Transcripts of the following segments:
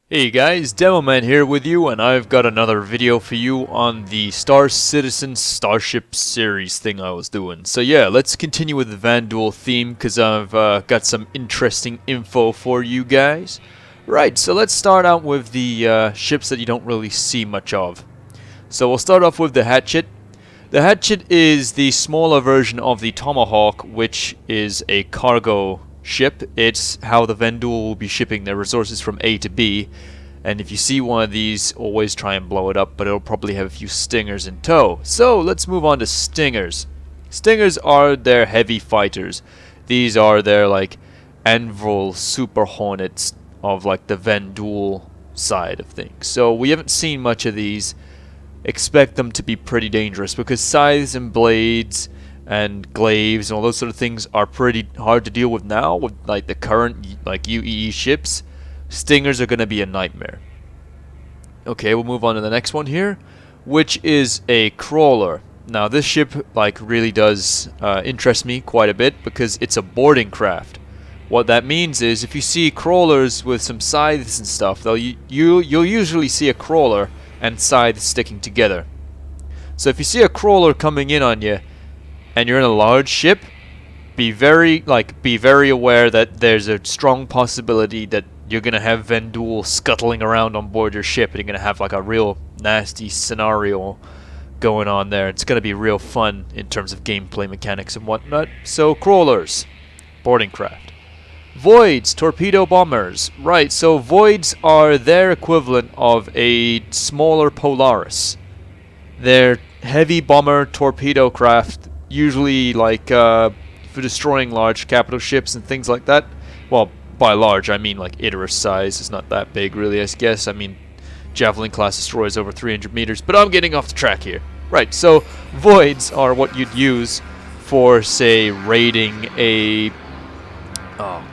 Hey guys, Demoman here with you, and I've got another video for you on the Star Citizen Starship series thing I was doing. So yeah, let's continue with the Vanduul theme, because I've got some interesting info for you guys. Right, so let's start out with the ships that you don't really see much of. So we'll start off with the Hatchet. The Hatchet is the smaller version of the Tomahawk, which is a cargo ship. It's how the Vanduul will be shipping their resources from A to B, and if you see one of these, always try and blow it up, but it'll probably have a few stingers in tow. So let's move on to stingers. Stingers are their heavy fighters. These are their like Anvil Super Hornets of like the Vanduul side of things. So we haven't seen much of these. Expect them to be pretty dangerous because scythes and blades and glaives and all those sort of things are pretty hard to deal with now with like the current like UEE ships. Stingers are going to be a nightmare. Okay, we'll move on to the next one here, which is a crawler. Now this ship like really does interest me quite a bit because it's a boarding craft. What that means is if you see crawlers with some scythes and stuff, you'll usually see a crawler and scythes sticking together. So if you see a crawler coming in on you and you're in a large ship, be very aware that there's a strong possibility that you're gonna have Vanduul scuttling around on board your ship, and you're gonna have like a real nasty scenario going on there. It's gonna be real fun in terms of gameplay mechanics and whatnot. So crawlers, boarding craft. Voids, torpedo bombers. Right, so voids are their equivalent of a smaller Polaris. They're heavy bomber torpedo craft, usually like for destroying large capital ships and things like that. Well, by large I mean like Icarus size. It's not that big really, I guess. I mean Javelin class destroys over 300 meters, but I'm getting off the track here. Right, so voids are what you'd use for, say, raiding a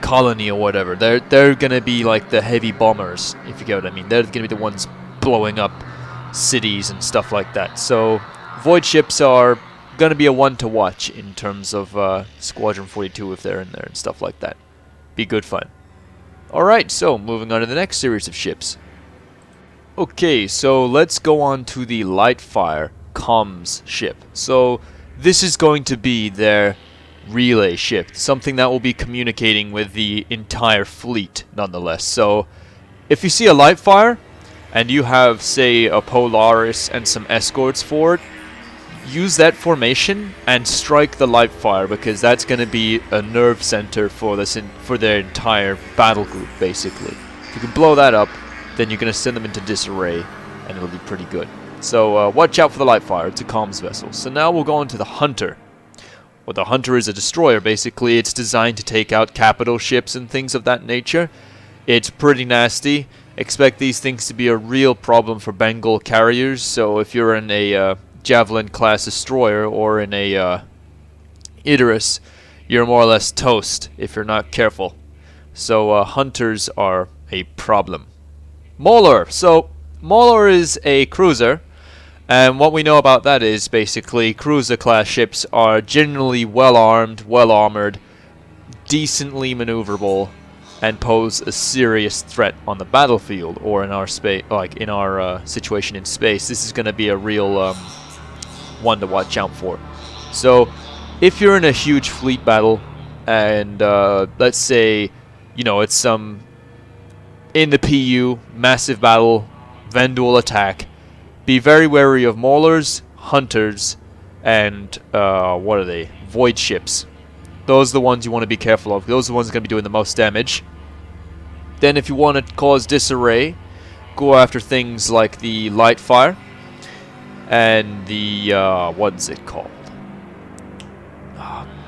colony or whatever. They're gonna be like the heavy bombers, if you get what I mean. They're gonna be the ones blowing up cities and stuff like that. So void ships are gonna be a one to watch in terms of Squadron 42 if they're in there and stuff like that. Be good fun. Alright, so moving on to the next series of ships. Okay, so let's go on to the Lightfire comms ship. So this is going to be their relay ship, something that will be communicating with the entire fleet nonetheless. So if you see a Lightfire and you have, say, a Polaris and some escorts for it, use that formation and strike the Lightfire, because that's going to be a nerve center for for their entire battle group, basically. If you can blow that up, then you're going to send them into disarray, and it'll be pretty good. So watch out for the Lightfire. It's a comms vessel. So now we'll go on to the Hunter. Well, the Hunter is a destroyer, basically. It's designed to take out capital ships and things of that nature. It's pretty nasty. Expect these things to be a real problem for Bengal carriers. So if you're in a Javelin class destroyer or in a Icarus, you're more or less toast if you're not careful. So Hunters are a problem. Mauler. So Mauler is a cruiser. And what we know about that is basically cruiser class ships are generally well armed, well armored, decently maneuverable, and pose a serious threat on the battlefield or in our space, like in our situation in space. This is going to be a real one to watch out for. So if you're in a huge fleet battle and let's say, you know, it's some in the PU massive battle, Vanduul attack, be very wary of Maulers, Hunters, and what are they? Void ships. Those are the ones you want to be careful of. Those are the ones going to be doing the most damage. Then if you want to cause disarray, go after things like the Lightfire and the, what's it called?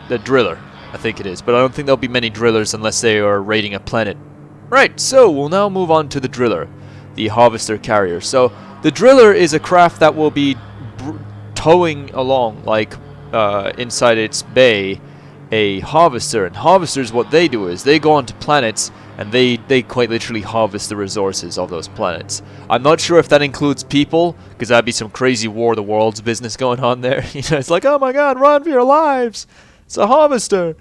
The Driller, I think it is. But I don't think there'll be many Drillers unless they are raiding a planet. Right, so we'll now move on to the Driller, the Harvester carrier. So the Driller is a craft that will be towing along, like inside its bay, a harvester. And harvesters, what they do is they go onto planets and they quite literally harvest the resources of those planets. I'm not sure if that includes people, because that'd be some crazy War of the Worlds business going on there. You know, it's like, oh my god, run for your lives! It's a harvester!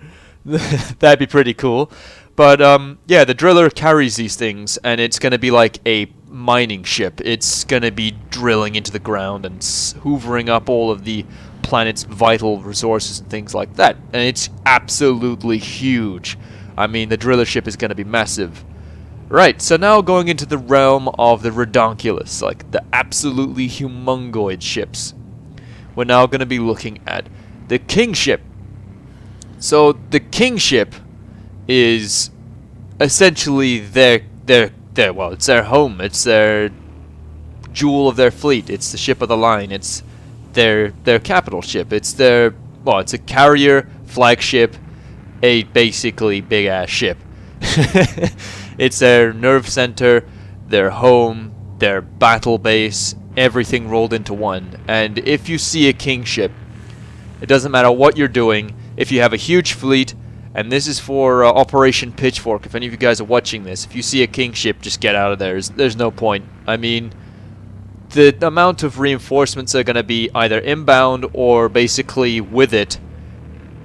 That'd be pretty cool. But yeah, the driller carries these things, and it's gonna be like a mining ship. It's gonna be drilling into the ground and hoovering up all of the planet's vital resources and things like that. And it's absolutely huge. I mean, the driller ship is gonna be massive. Right, so now going into the realm of the redonkulous, like the absolutely humongoid ships. We're now gonna be looking at the Kingship. So the Kingship is essentially well, it's their home, it's their jewel of their fleet, it's the ship of the line, it's their capital ship, it's their, well, it's a carrier, flagship, a basically big ass ship. It's their nerve center, their home, their battle base, everything rolled into one. And if you see a Kingship, it doesn't matter what you're doing, if you have a huge fleet, and this is for Operation Pitchfork, if any of you guys are watching this, if you see a Kingship, just get out of there. There's no point. I mean, the amount of reinforcements are going to be either inbound or basically with it,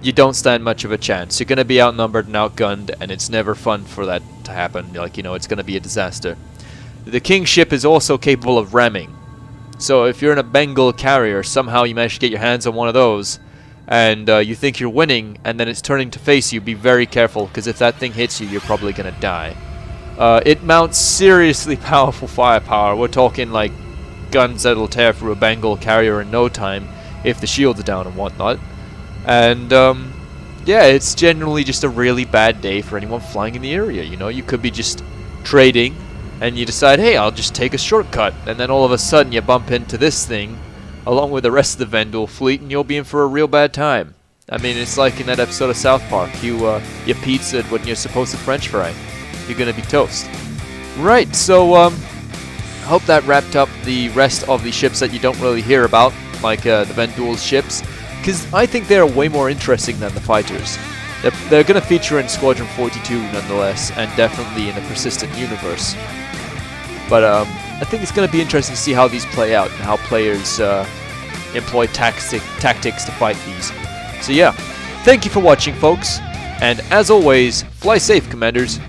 you don't stand much of a chance. You're going to be outnumbered and outgunned, and it's never fun for that to happen. Like, you know, it's going to be a disaster. The Kingship is also capable of ramming. So if you're in a Bengal carrier, somehow you manage to get your hands on one of those, and you think you're winning, and then it's turning to face you, be very careful, because if that thing hits you, you're probably going to die. It mounts seriously powerful firepower. We're talking like guns that'll tear through a Bengal carrier in no time, if the shields are down and whatnot. And yeah, it's generally just a really bad day for anyone flying in the area. You know, you could be just trading, and you decide, hey, I'll just take a shortcut, and then all of a sudden you bump into this thing, along with the rest of the Vanduul fleet, and you'll be in for a real bad time. I mean, it's like in that episode of South Park, you pizza when you're supposed to French fry. You're gonna be toast. Right, so hope that wrapped up the rest of the ships that you don't really hear about, like the Vanduul ships, because I think they're way more interesting than the fighters. They're going to feature in Squadron 42 nonetheless, and definitely in a persistent universe. But I think it's going to be interesting to see how these play out, and how players employ tactics to fight these. So yeah, thank you for watching, folks, and as always, fly safe, Commanders.